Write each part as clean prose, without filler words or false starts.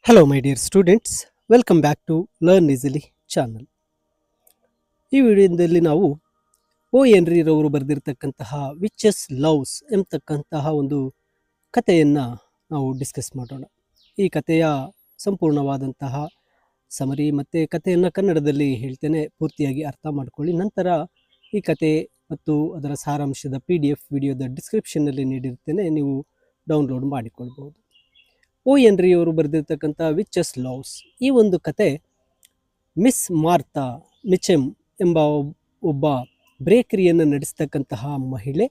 Hello, my dear students. Welcome back to Learn Easily channel. ಈ ವಿಡಿಯೋದಲ್ಲಿ ನಾವು ಓ ಎನ್ರಿ ರವರು ಬರೆದಿರ್ತಕ್ಕಂತಹ ವಿಚಸ್ ಲವ್ಸ್ ಎಂಬತಕ್ಕಂತಹ ಒಂದು ಕಥೆಯನ್ನು ನಾವು ಡಿಸ್ಕಸ್ ಮಾಡೋಣ. ಈ ಕಥೆಯ ಸಂಪೂರ್ಣವಾದಂತಹ ಸಮರಿ ಮತ್ತು ಕಥೆಯನ್ನು ಕನ್ನಡದಲ್ಲಿ ಹೇಳ್ತೇನೆ, ಪೂರ್ತಿಯಾಗಿ ಅರ್ಥ ಮಾಡ್ಕೊಳ್ಳಿ. ನಂತರ ಈ ಕತೆ ಮತ್ತು ಅದರ ಸಾರಾಂಶದ PDF ವಿಡಿಯೋದ ಡಿಸ್ಕ್ರಿಪ್ಷನ್ನಲ್ಲಿ ನೀಡಿರ್ತೇನೆ, ನೀವು ಡೌನ್ಲೋಡ್ ಮಾಡಿಕೊಳ್ಬಹುದು. ಓ ಎನ್ರಿ ಅವರು ಬರೆದಿರ್ತಕ್ಕಂಥ ವಿಚಸ್ ಲವ್ಸ್ ಈ ಒಂದು ಕತೆ ಮಿಸ್ ಮಾರ್ತಾ ಮಿಚೆಮ್ ಎಂಬ ಒಬ್ಬ ಬೇಕರಿಯನ್ನು ನಡೆಸ್ತಕ್ಕಂತಹ ಮಹಿಳೆ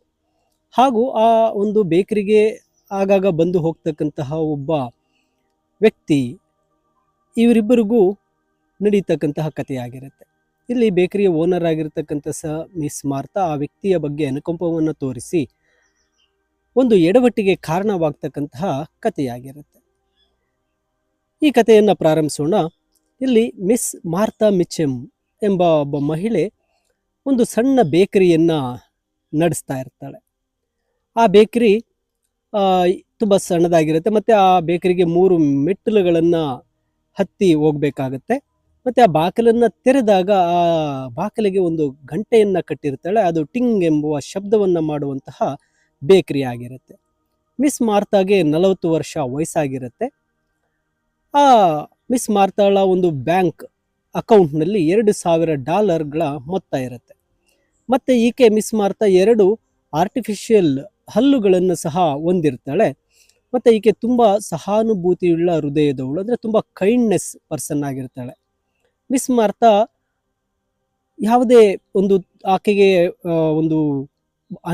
ಹಾಗೂ ಆ ಒಂದು ಬೇಕರಿಗೆ ಆಗಾಗ ಬಂದು ಹೋಗ್ತಕ್ಕಂತಹ ಒಬ್ಬ ವ್ಯಕ್ತಿ, ಇವರಿಬ್ಬರಿಗೂ ನಡೀತಕ್ಕಂತಹ ಕಥೆಯಾಗಿರುತ್ತೆ. ಇಲ್ಲಿ ಬೇಕರಿಯ ಓನರ್ ಆಗಿರ್ತಕ್ಕಂಥ ಮಿಸ್ ಮಾರ್ತಾ ಆ ವ್ಯಕ್ತಿಯ ಬಗ್ಗೆ ಅನುಕಂಪವನ್ನು ತೋರಿಸಿ ಒಂದು ಎಡವಟ್ಟಿಗೆ ಕಾರಣವಾಗ್ತಕ್ಕಂತಹ ಕಥೆಯಾಗಿರುತ್ತೆ. ಈ ಕಥೆಯನ್ನು ಪ್ರಾರಂಭಿಸೋಣ. ಇಲ್ಲಿ ಮಿಸ್ ಮಾರ್ತಾ ಮಿಚೆಮ್ ಎಂಬ ಒಬ್ಬ ಮಹಿಳೆ ಒಂದು ಸಣ್ಣ ಬೇಕರಿಯನ್ನು ನಡೆಸ್ತಾ ಇರ್ತಾಳೆ. ಆ ಬೇಕರಿ ತುಂಬ ಸಣ್ಣದಾಗಿರುತ್ತೆ ಮತ್ತು ಆ ಬೇಕರಿಗೆ 3 ಮೆಟ್ಟಿಲುಗಳನ್ನು ಹತ್ತಿ ಹೋಗಬೇಕಾಗತ್ತೆ. ಮತ್ತು ಆ ಬಾಗಿಲನ್ನು ತೆರೆದಾಗ ಆ ಬಾಗಿಲಿಗೆ ಒಂದು ಗಂಟೆಯನ್ನು ಕಟ್ಟಿರ್ತಾಳೆ. ಅದು ಟಿಂಗ್ ಎಂಬುವ ಶಬ್ದವನ್ನು ಮಾಡುವಂತಹ ಬೇಕರಿ ಆಗಿರುತ್ತೆ. ಮಿಸ್ ಮಾರ್ತಾಗೆ 40 ವರ್ಷ ವಯಸ್ಸಾಗಿರುತ್ತೆ. ಆ ಮಿಸ್ ಮಾರ್ತಾಳ ಒಂದು ಬ್ಯಾಂಕ್ ಅಕೌಂಟ್ನಲ್ಲಿ $2,000 ಮೊತ್ತ ಇರುತ್ತೆ. ಮತ್ತು ಈಕೆ ಮಿಸ್ ಮಾರ್ತಾ 2 ಆರ್ಟಿಫಿಷಿಯಲ್ ಹಲ್ಲುಗಳನ್ನು ಸಹ ಹೊಂದಿರ್ತಾಳೆ. ಮತ್ತು ಈಕೆ ತುಂಬ ಸಹಾನುಭೂತಿಯುಳ್ಳ ಹೃದಯದವಳು, ಅಂದರೆ ತುಂಬ ಕೈಂಡ್ನೆಸ್ ಪರ್ಸನ್ ಆಗಿರ್ತಾಳೆ. ಮಿಸ್ ಮಾರ್ತಾ ಯಾವುದೇ ಒಂದು ಆಕೆಗೆ ಒಂದು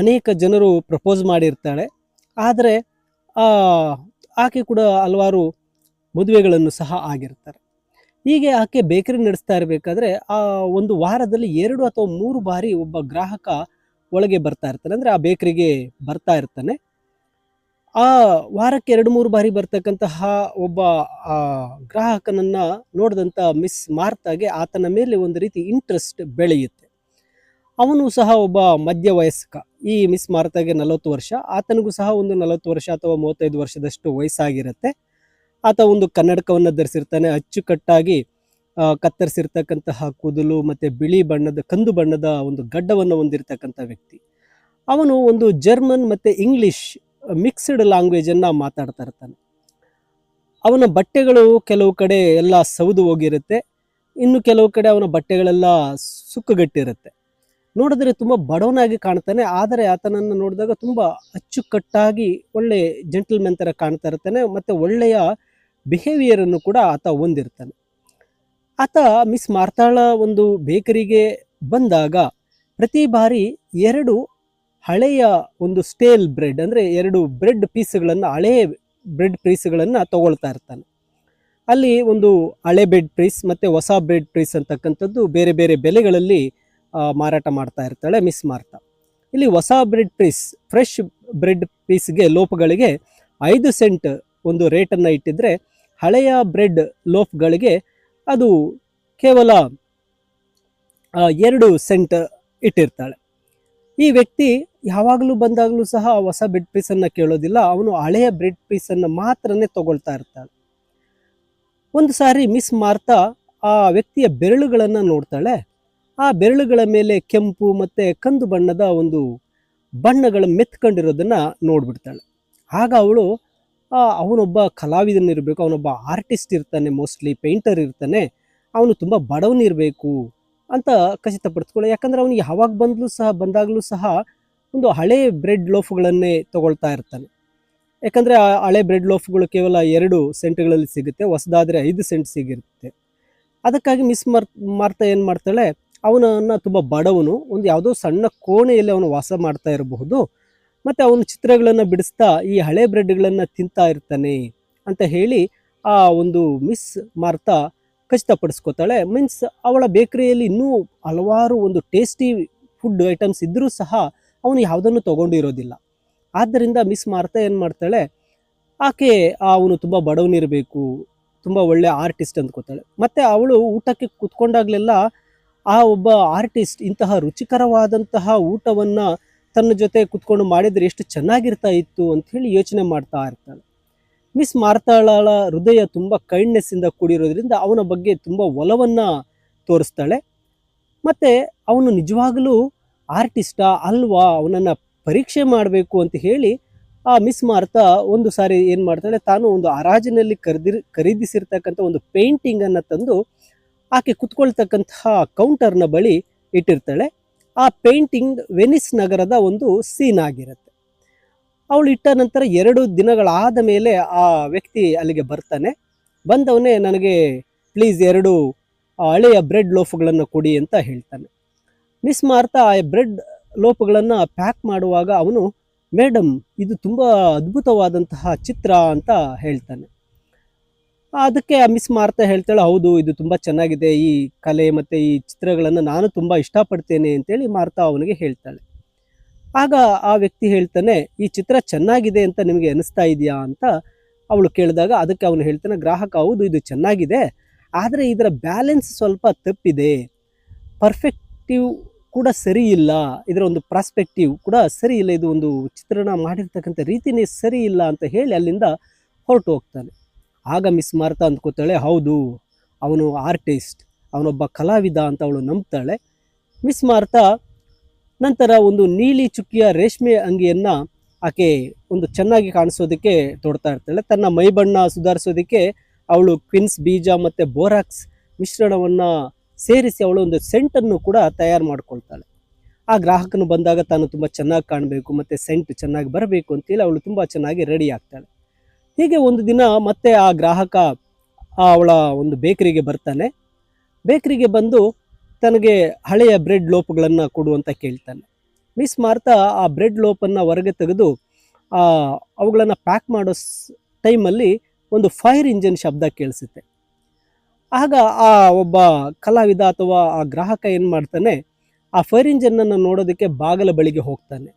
ಅನೇಕ ಜನರು ಪ್ರಪೋಸ್ ಮಾಡಿರ್ತಾಳೆ, ಆದರೆ ಆಕೆ ಕೂಡ ಹಲವಾರು ಮದುವೆಗಳನ್ನು ಸಹ ಆಗಿರ್ತಾರೆ. ಹೀಗೆ ಆಕೆ ಬೇಕರಿ ನಡೆಸ್ತಾ ಇರಬೇಕಾದ್ರೆ ಆ ಒಂದು ವಾರದಲ್ಲಿ 2 ಅಥವಾ 3 ಬಾರಿ ಒಬ್ಬ ಗ್ರಾಹಕ ಒಳಗೆ ಬರ್ತಾ ಇರ್ತಾನೆ, ಅಂದರೆ ಆ ಬೇಕರಿಗೆ ಬರ್ತಾ ಇರ್ತಾನೆ. ಆ ವಾರಕ್ಕೆ 2-3 ಬಾರಿ ಬರ್ತಕ್ಕಂತಹ ಒಬ್ಬ ಗ್ರಾಹಕನನ್ನು ನೋಡಿದಂಥ ಮಿಸ್ ಮಾರ್ತಾಗೆ ಆತನ ಮೇಲೆ ಒಂದು ರೀತಿ ಇಂಟ್ರೆಸ್ಟ್ ಬೆಳೆಯುತ್ತೆ. ಅವನು ಸಹ ಒಬ್ಬ ಮಧ್ಯವಯಸ್ಕ. ಈ ಮಿಸ್ ಮಾರ್ತಾಗೆ 40 ವರ್ಷ, ಆತನಿಗೂ ಸಹ ಒಂದು 40 ವರ್ಷ ಅಥವಾ 35 ವರ್ಷದಷ್ಟು ವಯಸ್ಸಾಗಿರುತ್ತೆ. ಆತ ಒಂದು ಕನ್ನಡಕವನ್ನು ಧರಿಸಿರ್ತಾನೆ, ಅಚ್ಚುಕಟ್ಟಾಗಿ ಕತ್ತರಿಸಿರ್ತಕ್ಕಂತಹ ಕೂದಲು ಮತ್ತು ಬಿಳಿ ಬಣ್ಣದ ಕಂದು ಬಣ್ಣದ ಒಂದು ಗಡ್ಡವನ್ನು ಹೊಂದಿರತಕ್ಕಂಥ ವ್ಯಕ್ತಿ. ಅವನು ಒಂದು ಜರ್ಮನ್ ಮತ್ತು ಇಂಗ್ಲಿಷ್ ಮಿಕ್ಸ್ಡ್ ಲ್ಯಾಂಗ್ವೇಜನ್ನು ಮಾತಾಡ್ತಾ ಇರ್ತಾನೆ. ಅವನ ಬಟ್ಟೆಗಳು ಕೆಲವು ಕಡೆ ಎಲ್ಲ ಸೌದು ಹೋಗಿರುತ್ತೆ, ಇನ್ನು ಕೆಲವು ಕಡೆ ಅವನ ಬಟ್ಟೆಗಳೆಲ್ಲ ಸುಕ್ಕುಗಟ್ಟಿರುತ್ತೆ. ನೋಡಿದ್ರೆ ತುಂಬ ಬಡವನಾಗಿ ಕಾಣ್ತಾನೆ, ಆದರೆ ಆತನನ್ನು ನೋಡಿದಾಗ ತುಂಬ ಅಚ್ಚುಕಟ್ಟಾಗಿ ಒಳ್ಳೆ ಜೆಂಟಲ್ಮೆನ್ ಥರ ಕಾಣ್ತಾ ಇರ್ತಾನೆ ಮತ್ತು ಒಳ್ಳೆಯ ಬಿಹೇವಿಯರನ್ನು ಕೂಡ ಆತ ಹೊಂದಿರ್ತಾನೆ. ಆತ ಮಿಸ್ ಮಾರ್ತಾಳ ಒಂದು ಬೇಕರಿಗೆ ಬಂದಾಗ ಪ್ರತಿ ಬಾರಿ 2 ಹಳೆಯ ಒಂದು ಸ್ಟೇಲ್ ಬ್ರೆಡ್, ಅಂದರೆ 2 ಬ್ರೆಡ್ ಪೀಸ್ಗಳನ್ನು, ಹಳೆಯ ಬ್ರೆಡ್ ಪೀಸ್ಗಳನ್ನು ತಗೊಳ್ತಾ ಇರ್ತಾನೆ. ಅಲ್ಲಿ ಒಂದು ಹಳೆ ಬ್ರೆಡ್ ಪೀಸ್ ಮತ್ತು ಹೊಸ ಬ್ರೆಡ್ ಪೀಸ್ ಅಂತಕ್ಕಂಥದ್ದು ಬೇರೆ ಬೇರೆ ಬೆಲೆಗಳಲ್ಲಿ ಮಾರಾಟ ಮಾಡ್ತಾ ಇರ್ತಾಳೆ ಮಿಸ್ ಮಾರ್ತಾ. ಇಲ್ಲಿ ಹೊಸ ಬ್ರೆಡ್ ಪೀಸ್, ಫ್ರೆಶ್ ಬ್ರೆಡ್ ಪೀಸ್ಗೆ ಲೋಫ್ಗಳಿಗೆ 5 ಸೆಂಟ್ ಒಂದು ರೇಟನ್ನು ಇಟ್ಟಿದ್ರೆ, ಹಳೆಯ ಬ್ರೆಡ್ ಲೋಫ್ಗಳಿಗೆ ಅದು ಕೇವಲ 2 ಸೆಂಟ್ ಇಟ್ಟಿರ್ತಾಳೆ. ಈ ವ್ಯಕ್ತಿ ಯಾವಾಗಲೂ ಬಂದಾಗಲೂ ಸಹ ಹೊಸ ಬ್ರೆಡ್ ಪೀಸನ್ನು ಕೇಳೋದಿಲ್ಲ, ಅವನು ಹಳೆಯ ಬ್ರೆಡ್ ಪೀಸನ್ನು ಮಾತ್ರನೇ ತಗೊಳ್ತಾ ಇರ್ತಾಳೆ. ಒಂದು ಸಾರಿ ಮಿಸ್ ಮಾರ್ತಾ ಆ ವ್ಯಕ್ತಿಯ ಬೆರಳುಗಳನ್ನು ನೋಡ್ತಾಳೆ. ಆ ಬೆರಳುಗಳ ಮೇಲೆ ಕೆಂಪು ಮತ್ತು ಕಂದು ಬಣ್ಣದ ಒಂದು ಬಣ್ಣಗಳು ಮೆತ್ಕೊಂಡಿರೋದನ್ನು ನೋಡ್ಬಿಡ್ತಾಳೆ. ಆಗ ಅವಳು ಅವನೊಬ್ಬ ಕಲಾವಿದನಿರಬೇಕು, ಅವನೊಬ್ಬ ಆರ್ಟಿಸ್ಟ್ ಇರ್ತಾನೆ, ಮೋಸ್ಟ್ಲಿ ಪೇಂಟರ್ ಇರ್ತಾನೆ, ಅವನು ತುಂಬ ಬಡವನಿರಬೇಕು ಅಂತ ಖಚಿತಪಡಿಸ್ಕೊಳ್ಳಿ. ಯಾಕಂದರೆ ಅವನು ಯಾವಾಗ ಬಂದಾಗಲೂ ಸಹ ಒಂದು ಹಳೆ ಬ್ರೆಡ್ ಲೋಫ್ಗಳನ್ನೇ ತಗೊಳ್ತಾ ಇರ್ತಾನೆ. ಯಾಕಂದರೆ ಆ ಹಳೆ ಬ್ರೆಡ್ ಲೋಫ್ಗಳು ಕೇವಲ 2 ಸೆಂಟ್ಗಳಲ್ಲಿ ಸಿಗುತ್ತೆ, ಹೊಸದಾದರೆ 5 ಸೆಂಟ್ ಸಿಗಿರುತ್ತೆ. ಅದಕ್ಕಾಗಿ ಮಿಸ್ ಮಾರ್ತಾ ಏನು ಮಾಡ್ತಾಳೆ, ಅವನನ್ನು ತುಂಬ ಬಡವನು, ಒಂದು ಯಾವುದೋ ಸಣ್ಣ ಕೋಣೆಯಲ್ಲಿ ಅವನು ವಾಸ ಮಾಡ್ತಾ ಇರಬಹುದು ಮತ್ತು ಅವನು ಚಿತ್ರಗಳನ್ನು ಬಿಡಿಸ್ತಾ ಈ ಹಳೆ ಬ್ರೆಡ್ಗಳನ್ನು ತಿಂತಾ ಇರ್ತಾನೆ ಅಂತ ಹೇಳಿ ಆ ಒಂದು ಮಿಸ್ ಮಾರ್ತಾ ಖಚಿತಪಡಿಸ್ಕೋತಾಳೆ. ಮೀನ್ಸ್ ಅವಳ ಬೇಕರಿಯಲ್ಲಿ ಇನ್ನೂ ಹಲವಾರು ಒಂದು ಟೇಸ್ಟಿ ಫುಡ್ ಐಟಮ್ಸ್ ಇದ್ದರೂ ಸಹ ಅವನು ಯಾವುದನ್ನು ತೊಗೊಂಡಿರೋದಿಲ್ಲ. ಆದ್ದರಿಂದ ಮಿಸ್ ಮಾರ್ತಾ ಏನು ಮಾಡ್ತಾಳೆ, ಆಕೆ ಅವನು ತುಂಬ ಬಡವನಿರಬೇಕು, ತುಂಬ ಒಳ್ಳೆ ಆರ್ಟಿಸ್ಟ್ ಅಂದ್ಕೋತಾಳೆ. ಮತ್ತು ಅವಳು ಊಟಕ್ಕೆ ಕೂತ್ಕೊಂಡಾಗಲೆಲ್ಲ ಆ ಒಬ್ಬ ಆರ್ಟಿಸ್ಟ್ ಇಂತಹ ರುಚಿಕರವಾದಂತಹ ಊಟವನ್ನು ತನ್ನ ಜೊತೆ ಕುತ್ಕೊಂಡು ಮಾಡಿದರೆ ಎಷ್ಟು ಚೆನ್ನಾಗಿರ್ತಾ ಇತ್ತು ಅಂಥೇಳಿ ಯೋಚನೆ ಮಾಡ್ತಾ ಇರ್ತಾಳೆ. ಮಿಸ್ ಮಾರ್ತಾಳ ಹೃದಯ ತುಂಬ ಕೈಂಡ್ನೆಸ್ ಇಂದ ಕೂಡಿರೋದ್ರಿಂದ ಅವನ ಬಗ್ಗೆ ತುಂಬ ಒಲವನ್ನ ತೋರಿಸ್ತಾಳೆ. ಮತ್ತೆ ಅವನು ನಿಜವಾಗಲೂ ಆರ್ಟಿಸ್ಟಾ ಅಲ್ವಾ, ಅವನನ್ನ ಪರೀಕ್ಷೆ ಮಾಡಬೇಕು ಅಂತ ಹೇಳಿ ಆ ಮಿಸ್ ಮಾರ್ತಾ ಒಂದು ಸಾರಿ ಏನು ಮಾಡ್ತಾಳೆ, ತಾನು ಒಂದು ಹರಾಜಿನಲ್ಲಿ ಖರೀದಿಸಿರ್ತಕ್ಕಂಥ ಒಂದು ಪೇಂಟಿಂಗನ್ನು ತಂದು ಆಕೆ ಕುತ್ಕೊಳ್ತಕ್ಕಂತಹ ಕೌಂಟರ್ನ ಬಳಿ ಇಟ್ಟಿರ್ತಾಳೆ. ಆ ಪೇಂಟಿಂಗ್ ವೆನಿಸ್ ನಗರದ ಒಂದು ಸೀನ್ ಆಗಿರುತ್ತೆ. ಅವಳು ಇಟ್ಟ ನಂತರ 2 ದಿನಗಳಾದ ಮೇಲೆ ಆ ವ್ಯಕ್ತಿ ಅಲ್ಲಿಗೆ ಬರ್ತಾನೆ. ಬಂದವನೇ ನನಗೆ ಪ್ಲೀಸ್ 2 ಹಳೆಯ ಬ್ರೆಡ್ ಲೋಫುಗಳನ್ನು ಕೊಡಿ ಅಂತ ಹೇಳ್ತಾನೆ. ಮಿಸ್ ಮಾರ್ತಾ ಆ ಬ್ರೆಡ್ ಲೋಫುಗಳನ್ನು ಪ್ಯಾಕ್ ಮಾಡುವಾಗ ಅವನು, ಮೇಡಮ್ ಇದು ತುಂಬ ಅದ್ಭುತವಾದಂತಹ ಚಿತ್ರ ಅಂತ ಹೇಳ್ತಾನೆ. ಅದಕ್ಕೆ ಆ ಮಿಸ್ ಮಾರ್ತಾ ಹೇಳ್ತಾಳೆ, ಹೌದು ಇದು ತುಂಬ ಚೆನ್ನಾಗಿದೆ, ಈ ಕಲೆ ಮತ್ತು ಈ ಚಿತ್ರಗಳನ್ನು ನಾನು ತುಂಬ ಇಷ್ಟಪಡ್ತೇನೆ ಅಂತೇಳಿ ಮಾರ್ತಾ ಅವನಿಗೆ ಹೇಳ್ತಾಳೆ. ಆಗ ಆ ವ್ಯಕ್ತಿ ಹೇಳ್ತಾನೆ, ಈ ಚಿತ್ರ ಚೆನ್ನಾಗಿದೆ ಅಂತ ನಿಮಗೆ ಅನಿಸ್ತಾ ಇದೆಯಾ ಅಂತ ಅವಳು ಕೇಳಿದಾಗ ಅದಕ್ಕೆ ಅವನು ಹೇಳ್ತಾನೆ, ಗ್ರಾಹಕ ಹೌದು ಇದು ಚೆನ್ನಾಗಿದೆ, ಆದರೆ ಇದರ ಬ್ಯಾಲೆನ್ಸ್ ಸ್ವಲ್ಪ ತಪ್ಪಿದೆ, ಪರ್ಫೆಕ್ಟಿವ್ ಕೂಡ ಸರಿ ಇಲ್ಲ, ಇದರ ಒಂದು ಪ್ರಾಸ್ಪೆಕ್ಟಿವ್ ಕೂಡ ಸರಿ ಇಲ್ಲ, ಇದು ಒಂದು ಚಿತ್ರಣ ಮಾಡಿರ್ತಕ್ಕಂಥ ರೀತಿನೇ ಸರಿ ಇಲ್ಲ ಅಂತ ಹೇಳಿ ಅಲ್ಲಿಂದ ಹೊರಟು ಹೋಗ್ತಾನೆ. ಆಗ ಮಿಸ್ ಮಾರ್ತಾ ಅಂದ್ಕೋತಾಳೆ, ಹೌದು ಅವನು ಆರ್ಟಿಸ್ಟ್, ಅವನೊಬ್ಬ ಕಲಾವಿದ ಅಂತ ಅವಳು ನಂಬ್ತಾಳೆ. ಮಿಸ್ ಮಾರ್ತಾ ನಂತರ ಒಂದು ನೀಲಿ ಚುಕ್ಕಿಯ ರೇಷ್ಮೆ ಅಂಗಿಯನ್ನು ಆಕೆ ಒಂದು ಚೆನ್ನಾಗಿ ಕಾಣಿಸೋದಕ್ಕೆ ತೊಡ್ತಾ ಇರ್ತಾಳೆ. ತನ್ನ ಮೈಬಣ್ಣ ಸುಧಾರಿಸೋದಕ್ಕೆ ಅವಳು ಕ್ವಿನ್ಸ್ ಬೀಜ ಮತ್ತು ಬೋರಾಕ್ಸ್ ಮಿಶ್ರಣವನ್ನು ಸೇರಿಸಿ ಅವಳು ಒಂದು ಸೆಂಟನ್ನು ಕೂಡ ತಯಾರು ಮಾಡ್ಕೊಳ್ತಾಳೆ. ಆ ಗ್ರಾಹಕನು ಬಂದಾಗ ತಾನು ತುಂಬ ಚೆನ್ನಾಗಿ ಕಾಣಬೇಕು ಮತ್ತು ಸೆಂಟ್ ಚೆನ್ನಾಗಿ ಬರಬೇಕು ಅಂತೇಳಿ ಅವಳು ತುಂಬ ಚೆನ್ನಾಗಿ ರೆಡಿ ಆಗ್ತಾಳೆ. ಹೀಗೆ ಒಂದು ದಿನ ಮತ್ತೆ ಆ ಗ್ರಾಹಕ ಅವಳ ಒಂದು ಬೇಕರಿಗೆ ಬರ್ತಾನೆ. ಬೇಕರಿಗೆ ಬಂದು ತನಗೆ ಹಳೆಯ ಬ್ರೆಡ್ ಲೋಪಗಳನ್ನು ಕೊಡು ಅಂತ ಕೇಳ್ತಾನೆ. ಮಿಸ್ ಮಾರ್ತಾ ಆ ಬ್ರೆಡ್ ಲೋಪನ್ನು ಹೊರಗೆ ತೆಗೆದು ಅವುಗಳನ್ನು ಪ್ಯಾಕ್ ಮಾಡೋ ಟೈಮಲ್ಲಿ ಒಂದು ಫೈರ್ ಇಂಜಿನ್ ಶಬ್ದ ಕೇಳಿಸುತ್ತೆ. ಆಗ ಆ ಒಬ್ಬ ಕಲಾವಿದ ಅಥವಾ ಆ ಗ್ರಾಹಕ ಏನು ಮಾಡ್ತಾನೆ, ಆ ಫೈರ್ ಇಂಜಿನನ್ನು ನೋಡೋದಕ್ಕೆ ಬಾಗಲ ಬಳಿಗೆ ಹೋಗ್ತಾನೆ.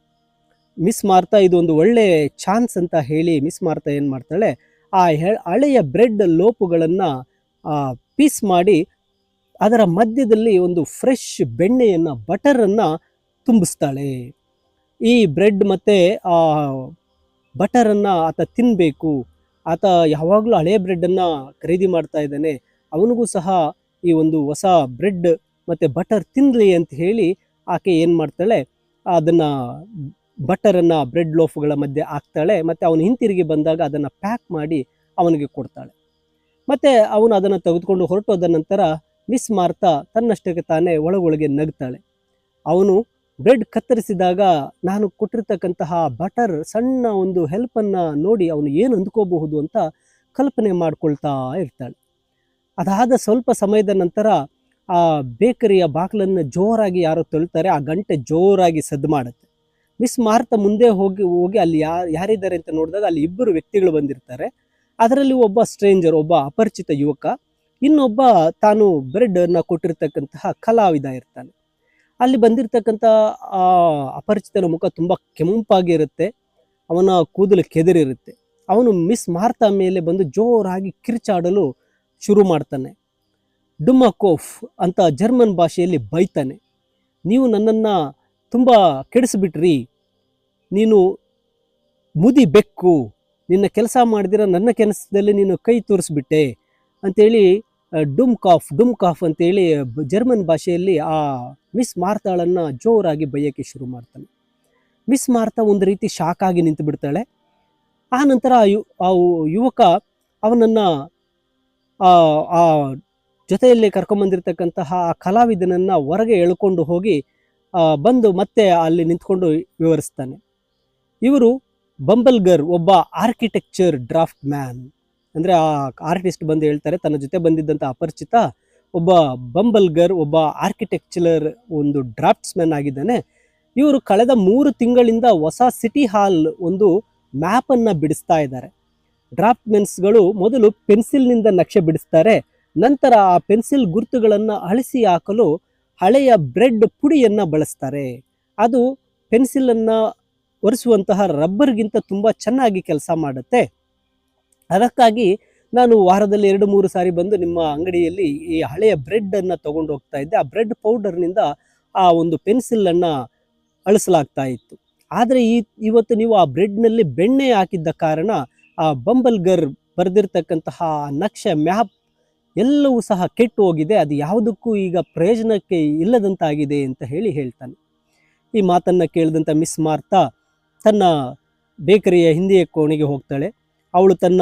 ಮಿಸ್ ಮಾರ್ತಾ ಇದು ಒಂದು ಒಳ್ಳೆ ಚಾನ್ಸ್ ಅಂತ ಹೇಳಿ ಮಿಸ್ ಮಾರ್ತಾ ಏನು ಮಾಡ್ತಾಳೆ, ಆ ಹಳೆಯ ಬ್ರೆಡ್ ಲೋಪುಗಳನ್ನು ಪೀಸ್ ಮಾಡಿ ಅದರ ಮಧ್ಯದಲ್ಲಿ ಒಂದು ಫ್ರೆಶ್ ಬೆಣ್ಣೆಯನ್ನು, ಬಟರನ್ನು ತುಂಬಿಸ್ತಾಳೆ. ಈ ಬ್ರೆಡ್ ಮತ್ತು ಆ ಬಟರನ್ನು ಆತ ತಿನ್ನಬೇಕು, ಆತ ಯಾವಾಗಲೂ ಹಳೆಯ ಬ್ರೆಡ್ಡನ್ನು ಖರೀದಿ ಮಾಡ್ತಾ ಇದ್ದಾನೆ, ಅವನಿಗೂ ಸಹ ಈ ಒಂದು ಹೊಸ ಬ್ರೆಡ್ ಮತ್ತು ಬಟರ್ ತಿನ್ನಲಿ ಅಂತ ಹೇಳಿ ಆಕೆ ಏನು ಮಾಡ್ತಾಳೆ, ಅದನ್ನು ಬಟರನ್ನು ಬ್ರೆಡ್ ಲೋಫ್ಗಳ ಮಧ್ಯೆ ಹಾಕ್ತಾಳೆ. ಮತ್ತು ಅವನು ಹಿಂತಿರುಗಿ ಬಂದಾಗ ಅದನ್ನು ಪ್ಯಾಕ್ ಮಾಡಿ ಅವನಿಗೆ ಕೊಡ್ತಾಳೆ. ಮತ್ತು ಅವನು ಅದನ್ನು ತೆಗೆದುಕೊಂಡು ಹೊರಟೋದ ನಂತರ ಮಿಸ್ ಮಾರ್ತಾ ತನ್ನಷ್ಟಕ್ಕೆ ತಾನೇ ಒಳಗೊಳಗೆ ನಗ್ತಾಳೆ. ಅವನು ಬ್ರೆಡ್ ಕತ್ತರಿಸಿದಾಗ ನಾನು ಕೊಟ್ಟಿರ್ತಕ್ಕಂತಹ ಬಟರ್ ಸಣ್ಣ ಒಂದು ಹೆಲ್ಪನ್ನು ನೋಡಿ ಅವನು ಏನು ಅಂದ್ಕೋಬಹುದು ಅಂತ ಕಲ್ಪನೆ ಮಾಡ್ಕೊಳ್ತಾ ಇರ್ತಾಳೆ. ಅದಾದ ಸ್ವಲ್ಪ ಸಮಯದ ನಂತರ ಆ ಬೇಕರಿಯ ಬಾಗಿಲನ್ನು ಜೋರಾಗಿ ಯಾರೋ ತಳ್ತಾರೆ. ಆ ಗಂಟೆ ಜೋರಾಗಿ ಸದ್ದು ಮಾಡುತ್ತೆ. ಮಿಸ್ ಮಾರ್ತಾ ಮುಂದೆ ಹೋಗಿ ಅಲ್ಲಿ ಯಾರಿದ್ದಾರೆ ಅಂತ ನೋಡಿದಾಗ ಅಲ್ಲಿ 2 ವ್ಯಕ್ತಿಗಳು ಬಂದಿರ್ತಾರೆ. ಅದರಲ್ಲಿ ಒಬ್ಬ ಸ್ಟ್ರೇಂಜರ್, ಒಬ್ಬ ಅಪರಿಚಿತ ಯುವಕ, ಇನ್ನೊಬ್ಬ ತಾನು ಬ್ರೆಡ್ನ ಕೊಟ್ಟಿರ್ತಕ್ಕಂತಹ ಕಲಾವಿದ ಇರ್ತಾನೆ. ಅಲ್ಲಿ ಬಂದಿರತಕ್ಕಂಥ ಆ ಅಪರಿಚಿತನ ಮುಖ ತುಂಬ ಕೆಂಪಾಗಿರುತ್ತೆ, ಅವನ ಕೂದಲು ಕೆದರಿರುತ್ತೆ. ಅವನು ಮಿಸ್ ಮಾರ್ತಾ ಮೇಲೆ ಬಂದು ಜೋರಾಗಿ ಕಿರ್ಚಾಡಲು ಶುರು ಮಾಡ್ತಾನೆ. ಡುಮಕೋಫ್ ಅಂತ ಜರ್ಮನ್ ಭಾಷೆಯಲ್ಲಿ ಬೈತಾನೆ, ನೀವು ನನ್ನನ್ನು ತುಂಬ ಕೆಡಿಸ್ಬಿಟ್ರಿ, ನೀನು ಮುದಿ ಬೆಕ್ಕು, ನಿನ್ನ ಕೆಲಸ ಮಾಡಿದಿರ ನನ್ನ ಕೆಲಸದಲ್ಲಿ ನೀನು ಕೈ ತೋರಿಸ್ಬಿಟ್ಟೆ ಅಂತೇಳಿ ಡುಮ್ ಕಾಫ್ ಅಂತೇಳಿ ಜರ್ಮನ್ ಭಾಷೆಯಲ್ಲಿ ಆ ಮಿಸ್ ಮಾರ್ತಾಳನ್ನು ಜೋರಾಗಿ ಬೈಯೋಕ್ಕೆ ಶುರು ಮಾಡ್ತಾನೆ. ಮಿಸ್ ಮಾರ್ತಾ ಒಂದು ರೀತಿ ಶಾಕ್ ಆಗಿ ನಿಂತು ಬಿಡ್ತಾಳೆ. ಆ ನಂತರ ಆ ಯುವಕ ಅವನನ್ನು ಆ ಜೊತೆಯಲ್ಲಿ ಕರ್ಕೊಂಬಂದಿರತಕ್ಕಂತಹ ಆ ಕಲಾವಿದನನ್ನು ಹೊರಗೆ ಎಳ್ಕೊಂಡು ಹೋಗಿ ಬಂದು ಮತ್ತೆ ಅಲ್ಲಿ ನಿಂತ್ಕೊಂಡು ವಿವರಿಸ್ತಾನೆ. ಇವರು ಬಂಬಲ್ಗರ್, ಒಬ್ಬ ಆರ್ಕಿಟೆಕ್ಚರ್ ಡ್ರಾಫ್ಟ್ ಮ್ಯಾನ್. ಅಂದರೆ ಆ ಆರ್ಟಿಸ್ಟ್ ಬಂದು ಹೇಳ್ತಾರೆ, ತನ್ನ ಜೊತೆ ಬಂದಿದ್ದಂಥ ಅಪರಿಚಿತ ಒಬ್ಬ ಬಂಬಲ್ಗರ್, ಒಬ್ಬ ಆರ್ಕಿಟೆಕ್ಚರರ್ ಒಂದು ಡ್ರಾಫ್ಟ್ಸ್ ಮ್ಯಾನ್ ಆಗಿದ್ದಾನೆ. ಇವರು ಕಳೆದ 3 ತಿಂಗಳಿಂದ ಹೊಸ ಸಿಟಿ ಹಾಲ್ ಒಂದು ಮ್ಯಾಪನ್ನು ಬಿಡಿಸ್ತಾ ಇದ್ದಾರೆ. ಡ್ರಾಫ್ಟ್ ಮೆನ್ಸ್ಗಳು ಮೊದಲು ಪೆನ್ಸಿಲ್ನಿಂದ ನಕ್ಷೆ ಬಿಡಿಸ್ತಾರೆ, ನಂತರ ಆ ಪೆನ್ಸಿಲ್ ಗುರುತುಗಳನ್ನು ಅಳಿಸಿ ಹಾಕಲು ಹಳೆಯ ಬ್ರೆಡ್ ಪುಡಿಯನ್ನು ಬಳಸ್ತಾರೆ. ಅದು ಪೆನ್ಸಿಲನ್ನು ಒರೆಸುವಂತಹ ರಬ್ಬರ್ಗಿಂತ ತುಂಬ ಚೆನ್ನಾಗಿ ಕೆಲಸ ಮಾಡುತ್ತೆ. ಅದಕ್ಕಾಗಿ ನಾನು ವಾರದಲ್ಲಿ 2-3 ಸಾರಿ ಬಂದು ನಿಮ್ಮ ಅಂಗಡಿಯಲ್ಲಿ ಈ ಹಳೆಯ ಬ್ರೆಡ್ಡನ್ನು ತೊಗೊಂಡು ಹೋಗ್ತಾ ಇದ್ದೆ. ಆ ಬ್ರೆಡ್ ಪೌಡರ್ನಿಂದ ಆ ಒಂದು ಪೆನ್ಸಿಲನ್ನು ಅಳಿಸಲಾಗ್ತಾ ಇತ್ತು. ಆದರೆ ಇವತ್ತು ನೀವು ಆ ಬ್ರೆಡ್ನಲ್ಲಿ ಬೆಣ್ಣೆ ಹಾಕಿದ್ದ ಕಾರಣ ಆ ಬಂಬಲ್ ಗರ್ ಬರೆದಿರ್ತಕ್ಕಂತಹ ನಕ್ಷೆ ಮ್ಯಾಪ್ ಎಲ್ಲವೂ ಸಹ ಕೆಟ್ಟು ಹೋಗಿದೆ, ಅದು ಯಾವುದಕ್ಕೂ ಈಗ ಪ್ರಯೋಜನಕ್ಕೆ ಇಲ್ಲದಂತಾಗಿದೆ ಅಂತ ಹೇಳ್ತಾನೆ. ಈ ಮಾತನ್ನು ಕೇಳಿದಂಥ ಮಿಸ್ ಮಾರ್ತಾ ತನ್ನ ಬೇಕರಿಯ ಹಿಂದಿಯ ಕೋಣೆಗೆ ಹೋಗ್ತಾಳೆ. ಅವಳು ತನ್ನ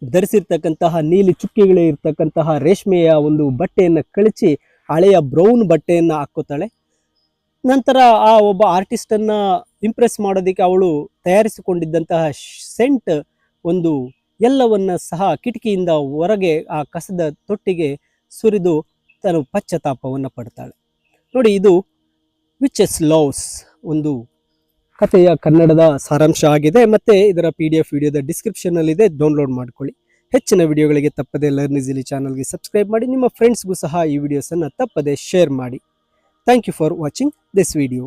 ಧರಿಸಿರ್ತಕ್ಕಂತಹ ನೀಲಿ ಚುಕ್ಕಿಗಳೇ ಇರ್ತಕ್ಕಂತಹ ರೇಷ್ಮೆಯ ಒಂದು ಬಟ್ಟೆಯನ್ನು ಕಳಚಿ ಹಳೆಯ ಬ್ರೌನ್ ಬಟ್ಟೆಯನ್ನು ಹಾಕೋತಾಳೆ. ನಂತರ ಆ ಒಬ್ಬ ಆರ್ಟಿಸ್ಟನ್ನು ಇಂಪ್ರೆಸ್ ಮಾಡೋದಕ್ಕೆ ಅವಳು ತಯಾರಿಸಿಕೊಂಡಿದ್ದಂತಹ ಸೆಂಟ್ ಒಂದು ಎಲ್ಲವನ್ನ ಸಹ ಕಿಟಕಿಯಿಂದ ಹೊರಗೆ ಆ ಕಸದ ತೊಟ್ಟಿಗೆ ಸುರಿದು ತನ್ನ ಪಶ್ಚಾತ್ತಾಪವನ್ನು ಪಡ್ತಾಳೆ. ನೋಡಿ, ಇದು ವಿಚಸ್ ಲವ್ಸ್ ಒಂದು ಕಥೆಯ ಕನ್ನಡದ ಸಾರಾಂಶ ಆಗಿದೆ. ಮತ್ತು ಇದರ PDF ವಿಡಿಯೋದ ಡಿಸ್ಕ್ರಿಪ್ಷನ್ನಲ್ಲಿದೆ, ಡೌನ್ಲೋಡ್ ಮಾಡ್ಕೊಳ್ಳಿ. ಹೆಚ್ಚಿನ ವಿಡಿಯೋಗಳಿಗೆ ತಪ್ಪದೆ ಲರ್ನ್ ಈಸಿಲಿ ಚಾನಲ್ಗೆ ಸಬ್ಸ್ಕ್ರೈಬ್ ಮಾಡಿ. ನಿಮ್ಮ ಫ್ರೆಂಡ್ಸ್ಗೂ ಸಹ ಈ ವಿಡಿಯೋಸನ್ನು ತಪ್ಪದೆ ಶೇರ್ ಮಾಡಿ. Thank you for watching this video.